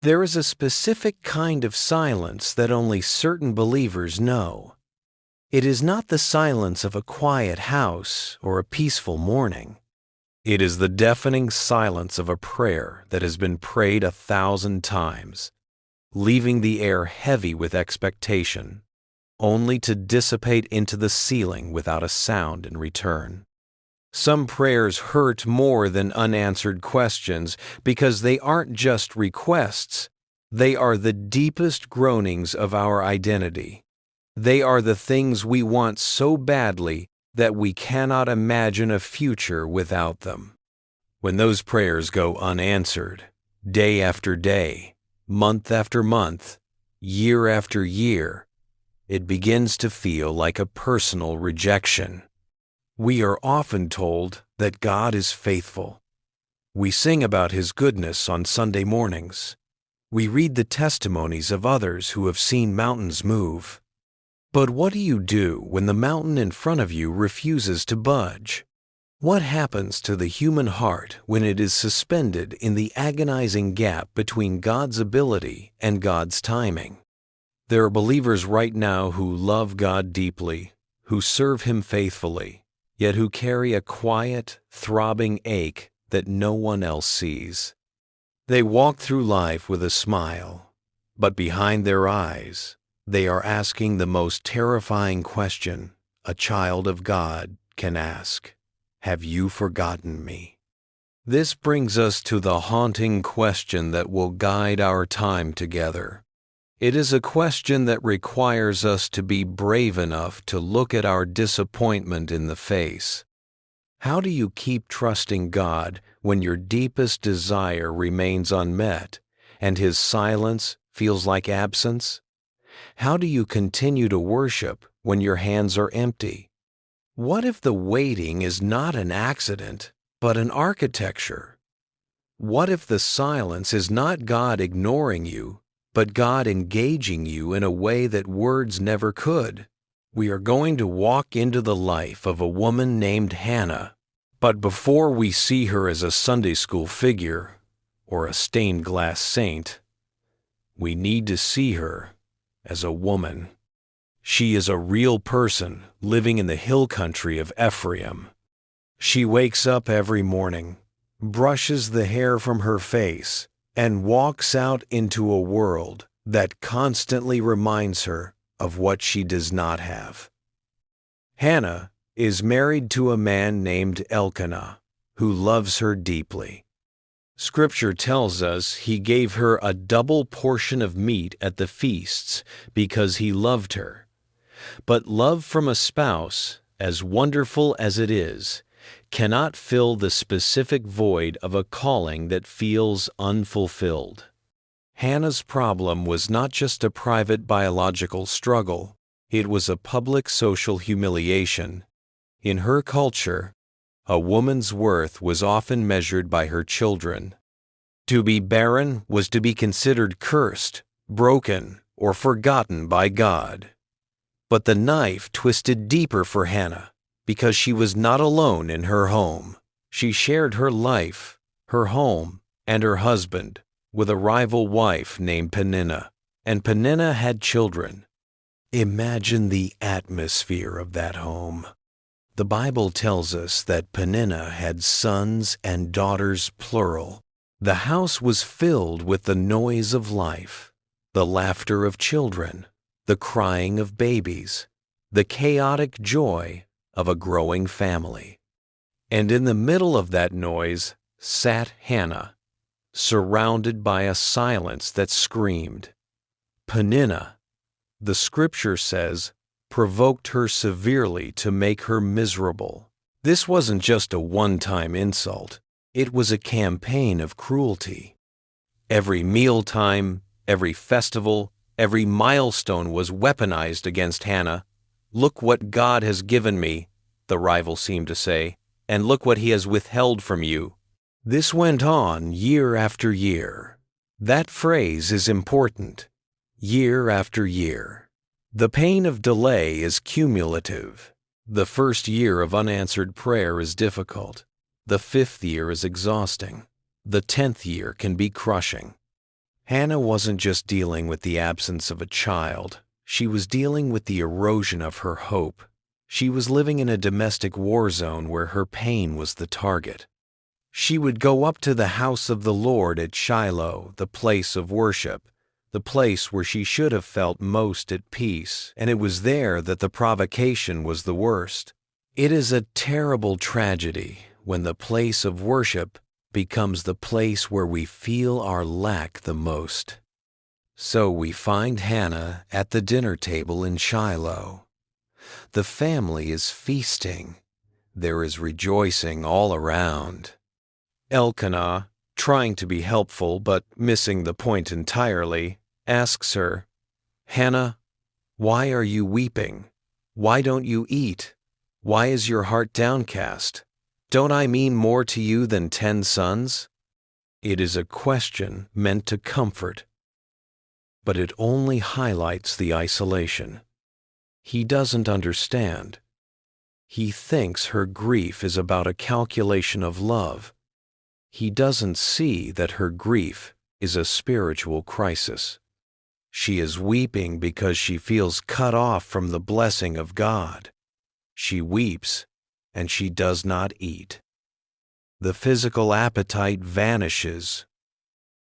There is a specific kind of silence that only certain believers know. It is not the silence of a quiet house or a peaceful morning. It is the deafening silence of a prayer that has been prayed 1,000 times, leaving the air heavy with expectation, only to dissipate into the ceiling without a sound in return. Some prayers hurt more than unanswered questions because they aren't just requests. They are the deepest groanings of our identity. They are the things we want so badly that we cannot imagine a future without them. When those prayers go unanswered, day after day, month after month, year after year, it begins to feel like a personal rejection. We are often told that God is faithful. We sing about His goodness on Sunday mornings. We read the testimonies of others who have seen mountains move. But what do you do when the mountain in front of you refuses to budge? What happens to the human heart when it is suspended in the agonizing gap between God's ability and God's timing? There are believers right now who love God deeply, who serve Him faithfully, yet who carry a quiet, throbbing ache that no one else sees. They walk through life with a smile, but behind their eyes, they are asking the most terrifying question a child of God can ask: have you forgotten me? This brings us to the haunting question that will guide our time together. It is a question that requires us to be brave enough to look at our disappointment in the face. How do you keep trusting God when your deepest desire remains unmet and His silence feels like absence? How do you continue to worship when your hands are empty? What if the waiting is not an accident, but an architecture? What if the silence is not God ignoring you, but God engaging you in a way that words never could? We are going to walk into the life of a woman named Hannah, but before we see her as a Sunday school figure or a stained glass saint, we need to see her as a woman. She is a real person living in the hill country of Ephraim. She wakes up every morning, brushes the hair from her face, and walks out into a world that constantly reminds her of what she does not have. Hannah is married to a man named Elkanah, who loves her deeply. Scripture tells us he gave her a double portion of meat at the feasts because he loved her. But love from a spouse, as wonderful as it is, cannot fill the specific void of a calling that feels unfulfilled. Hannah's problem was not just a private biological struggle, it was a public social humiliation. In her culture, a woman's worth was often measured by her children. To be barren was to be considered cursed, broken, or forgotten by God. But the knife twisted deeper for Hannah because she was not alone in her home. She shared her life, her home, and her husband with a rival wife named Peninnah, and Peninnah had children. Imagine the atmosphere of that home. The Bible tells us that Peninnah had sons and daughters plural. The house was filled with the noise of life, the laughter of children, the crying of babies, the chaotic joy of a growing family. And in the middle of that noise sat Hannah, surrounded by a silence that screamed. Peninnah, the Scripture says, provoked her severely to make her miserable. This wasn't just a one-time insult. It was a campaign of cruelty. Every mealtime, every festival, every milestone was weaponized against Hannah. Look what God has given me, the rival seemed to say, and look what He has withheld from you. This went on year after year. That phrase is important. Year after year. The pain of delay is cumulative. The first year of unanswered prayer is difficult. The 5th year is exhausting. The 10th year can be crushing. Hannah wasn't just dealing with the absence of a child. She was dealing with the erosion of her hope. She was living in a domestic war zone where her pain was the target. She would go up to the house of the Lord at Shiloh, the place of worship, the place where she should have felt most at peace, and it was there that the provocation was the worst. It is a terrible tragedy when the place of worship becomes the place where we feel our lack the most. So we find Hannah at the dinner table in Shiloh. The family is feasting. There is rejoicing all around. Elkanah, trying to be helpful but missing the point entirely, asks her, "Hannah, why are you weeping? Why don't you eat? Why is your heart downcast? Don't I mean more to you than 10 sons?" It is a question meant to comfort, but it only highlights the isolation. He doesn't understand. He thinks her grief is about a calculation of love. He doesn't see that her grief is a spiritual crisis. She is weeping because she feels cut off from the blessing of God. She weeps and she does not eat. The physical appetite vanishes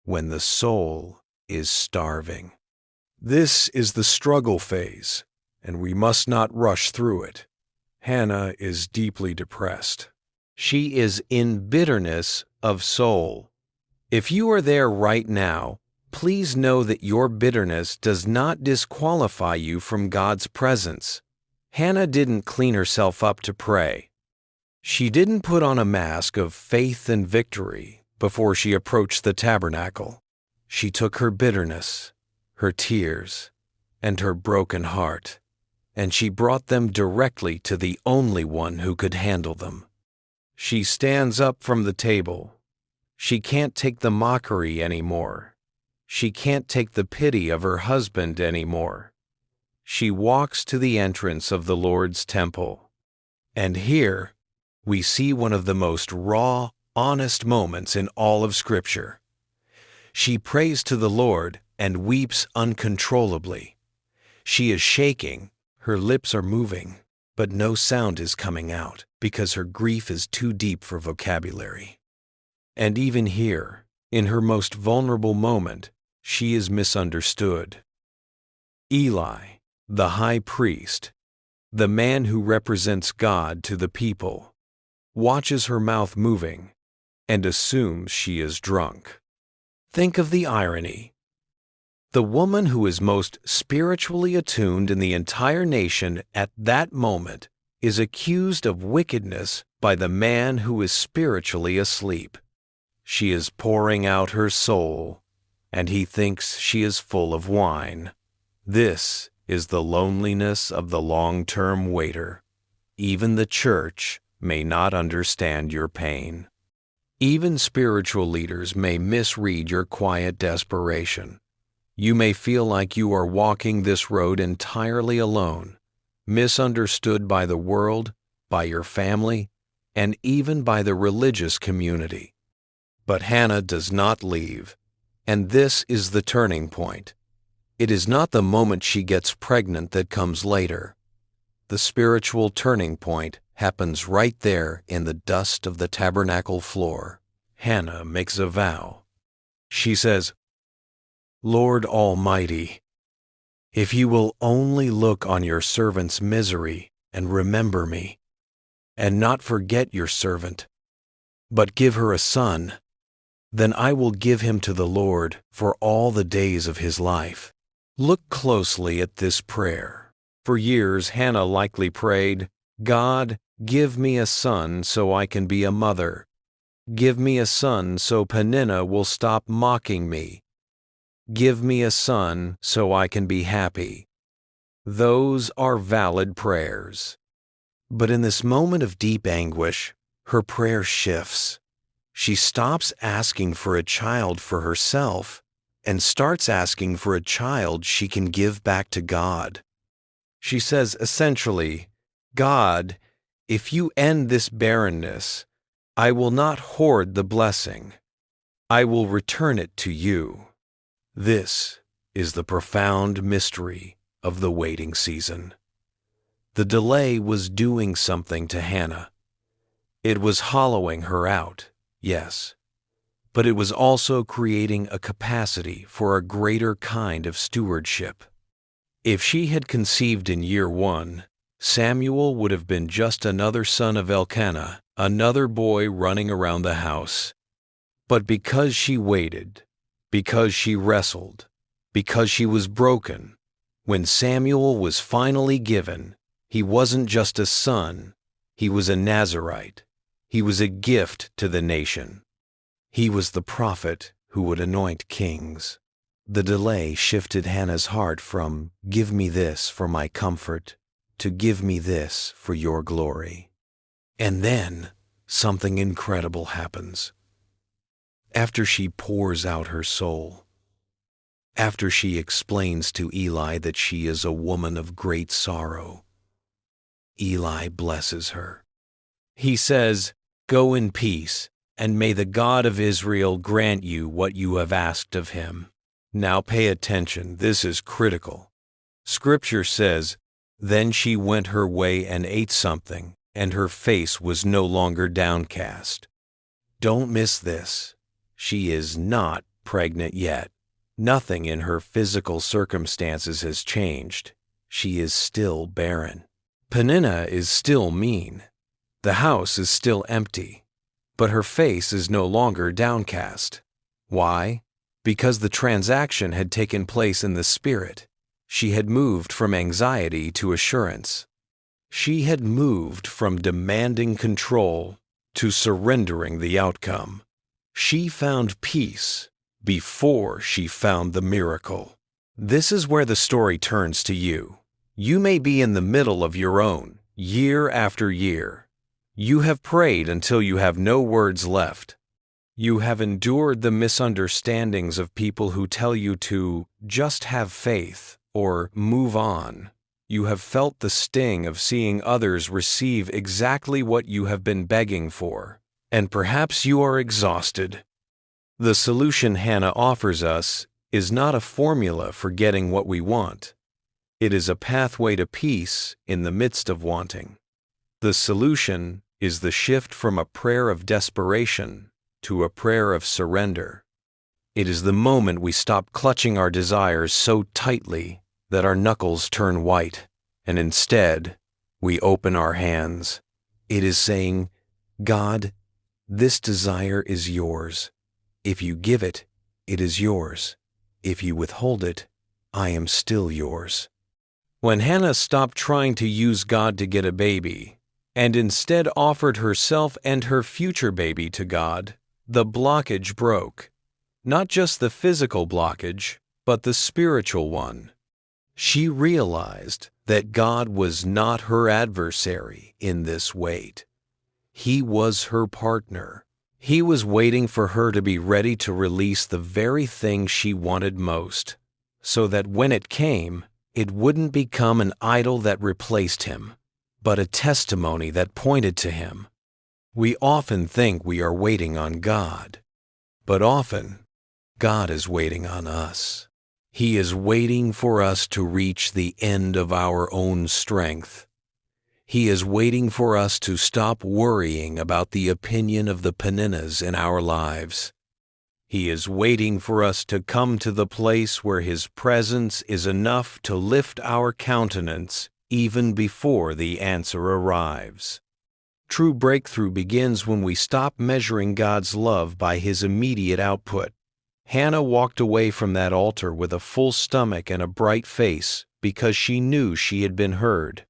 when the soul is starving. This is the struggle phase, and we must not rush through it. Hannah is deeply depressed. She is in bitterness of soul. If you are there right now, please know that your bitterness does not disqualify you from God's presence. Hannah didn't clean herself up to pray. She didn't put on a mask of faith and victory before she approached the tabernacle. She took her bitterness, her tears, and her broken heart, and she brought them directly to the only one who could handle them. She stands up from the table. She can't take the mockery anymore. She can't take the pity of her husband anymore. She walks to the entrance of the Lord's temple. And here, we see one of the most raw, honest moments in all of Scripture. She prays to the Lord and weeps uncontrollably. She is shaking, her lips are moving, but no sound is coming out because her grief is too deep for vocabulary. And even here, in her most vulnerable moment, she is misunderstood. Eli, the high priest, the man who represents God to the people, watches her mouth moving and assumes she is drunk. Think of the irony. The woman who is most spiritually attuned in the entire nation at that moment is accused of wickedness by the man who is spiritually asleep. She is pouring out her soul, and he thinks she is full of wine. This is the loneliness of the long-term waiter. Even the church may not understand your pain. Even spiritual leaders may misread your quiet desperation. You may feel like you are walking this road entirely alone, misunderstood by the world, by your family, and even by the religious community. But Hannah does not leave, and this is the turning point. It is not the moment she gets pregnant that comes later. The spiritual turning point happens right there in the dust of the tabernacle floor. Hannah makes a vow. She says, "Lord Almighty, if you will only look on your servant's misery and remember me, and not forget your servant, but give her a son, then I will give him to the Lord for all the days of his life." Look closely at this prayer. For years, Hannah likely prayed, "God, give me a son so I can be a mother. Give me a son so Peninnah will stop mocking me. Give me a son so I can be happy." Those are valid prayers. But in this moment of deep anguish, her prayer shifts. She stops asking for a child for herself and starts asking for a child she can give back to God. She says essentially, "God, if you end this barrenness, I will not hoard the blessing. I will return it to you." This is the profound mystery of the waiting season. The delay was doing something to Hannah. It was hollowing her out, yes, but it was also creating a capacity for a greater kind of stewardship. If she had conceived in year 1, Samuel would have been just another son of Elkanah, another boy running around the house. But because she waited, because she wrestled, because she was broken, when Samuel was finally given, he wasn't just a son, he was a Nazarite. He was a gift to the nation. He was the prophet who would anoint kings. The delay shifted Hannah's heart from "give me this for my comfort" to "give me this for your glory." And then something incredible happens. After she pours out her soul, after she explains to Eli that she is a woman of great sorrow, Eli blesses her. He says, "Go in peace, and may the God of Israel grant you what you have asked of him." Now pay attention, this is critical. Scripture says, "Then she went her way and ate something, and her face was no longer downcast." Don't miss this. She is not pregnant yet. Nothing in her physical circumstances has changed. She is still barren. Peninnah is still mean. The house is still empty. But her face is no longer downcast. Why? Because the transaction had taken place in the spirit. She had moved from anxiety to assurance. She had moved from demanding control to surrendering the outcome. She found peace before she found the miracle. This is where the story turns to you. You may be in the middle of your own, year after year. You have prayed until you have no words left. You have endured the misunderstandings of people who tell you to just have faith or move on. You have felt the sting of seeing others receive exactly what you have been begging for, and perhaps you are exhausted. The solution Hannah offers us is not a formula for getting what we want. It is a pathway to peace in the midst of wanting. The solution is the shift from a prayer of desperation to a prayer of surrender. It is the moment we stop clutching our desires so tightly that our knuckles turn white, and instead, we open our hands. It is saying, "God, this desire is yours. If you give it, it is yours. If you withhold it, I am still yours." When Hannah stopped trying to use God to get a baby, and instead offered herself and her future baby to God, the blockage broke. Not just the physical blockage, but the spiritual one. She realized that God was not her adversary in this wait. He was her partner. He was waiting for her to be ready to release the very thing she wanted most, so that when it came, it wouldn't become an idol that replaced him, but a testimony that pointed to him. We often think we are waiting on God, but often God is waiting on us. He is waiting for us to reach the end of our own strength. He is waiting for us to stop worrying about the opinion of the Peninnahs in our lives. He is waiting for us to come to the place where His presence is enough to lift our countenance even before the answer arrives. True breakthrough begins when we stop measuring God's love by His immediate output. Hannah walked away from that altar with a full stomach and a bright face because she knew she had been heard.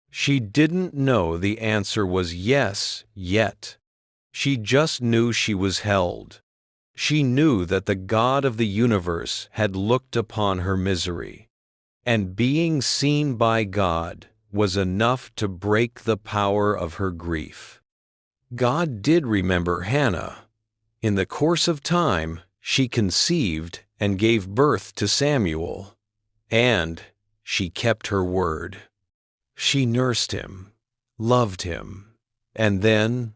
She didn't know the answer was yes yet. She just knew she was held. She knew that the God of the universe had looked upon her misery, and being seen by God was enough to break the power of her grief. God did remember Hannah. In the course of time, she conceived and gave birth to Samuel, and she kept her word. She nursed him, loved him, and then,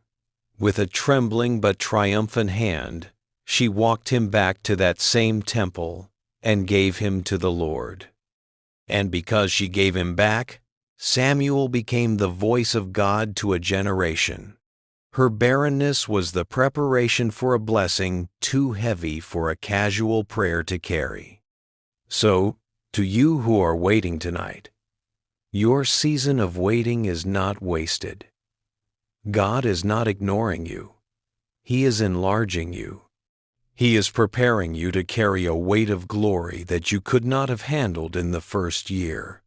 with a trembling but triumphant hand, she walked him back to that same temple and gave him to the Lord. And because she gave him back, Samuel became the voice of God to a generation. Her barrenness was the preparation for a blessing too heavy for a casual prayer to carry. So, to you who are waiting tonight, your season of waiting is not wasted. God is not ignoring you. He is enlarging you. He is preparing you to carry a weight of glory that you could not have handled in the first year.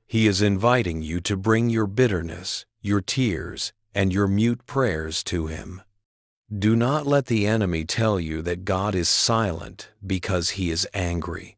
He is inviting you to bring your bitterness, your tears, and your mute prayers to Him. Do not let the enemy tell you that God is silent because He is angry.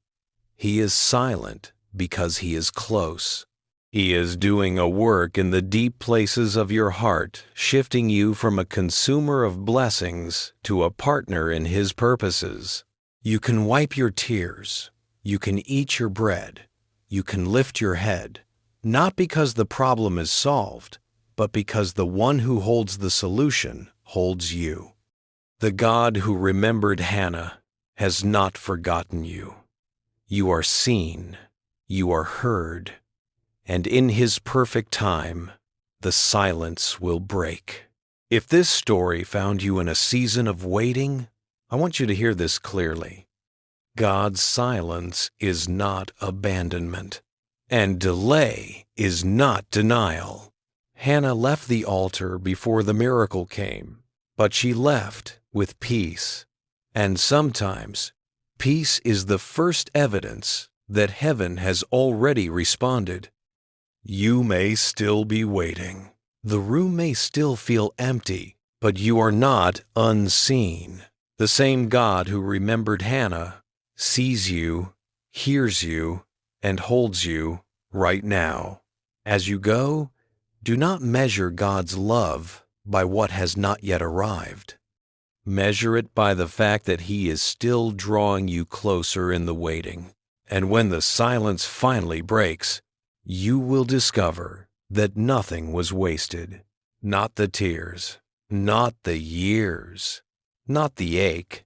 He is silent because He is close. He is doing a work in the deep places of your heart, shifting you from a consumer of blessings to a partner in His purposes. You can wipe your tears. You can eat your bread. You can lift your head, not because the problem is solved, but because the one who holds the solution holds you. The God who remembered Hannah has not forgotten you. You are seen. You are heard. And in His perfect time, the silence will break. If this story found you in a season of waiting, I want you to hear this clearly. God's silence is not abandonment, and delay is not denial. Hannah left the altar before the miracle came, but she left with peace. And sometimes, peace is the first evidence that heaven has already responded. You may still be waiting. The room may still feel empty, but you are not unseen. The same God who remembered Hannah sees you, hears you, and holds you right now. As you go, do not measure God's love by what has not yet arrived. Measure it by the fact that He is still drawing you closer in the waiting. And when the silence finally breaks, you will discover that nothing was wasted. Not the tears, not the years, not the ache,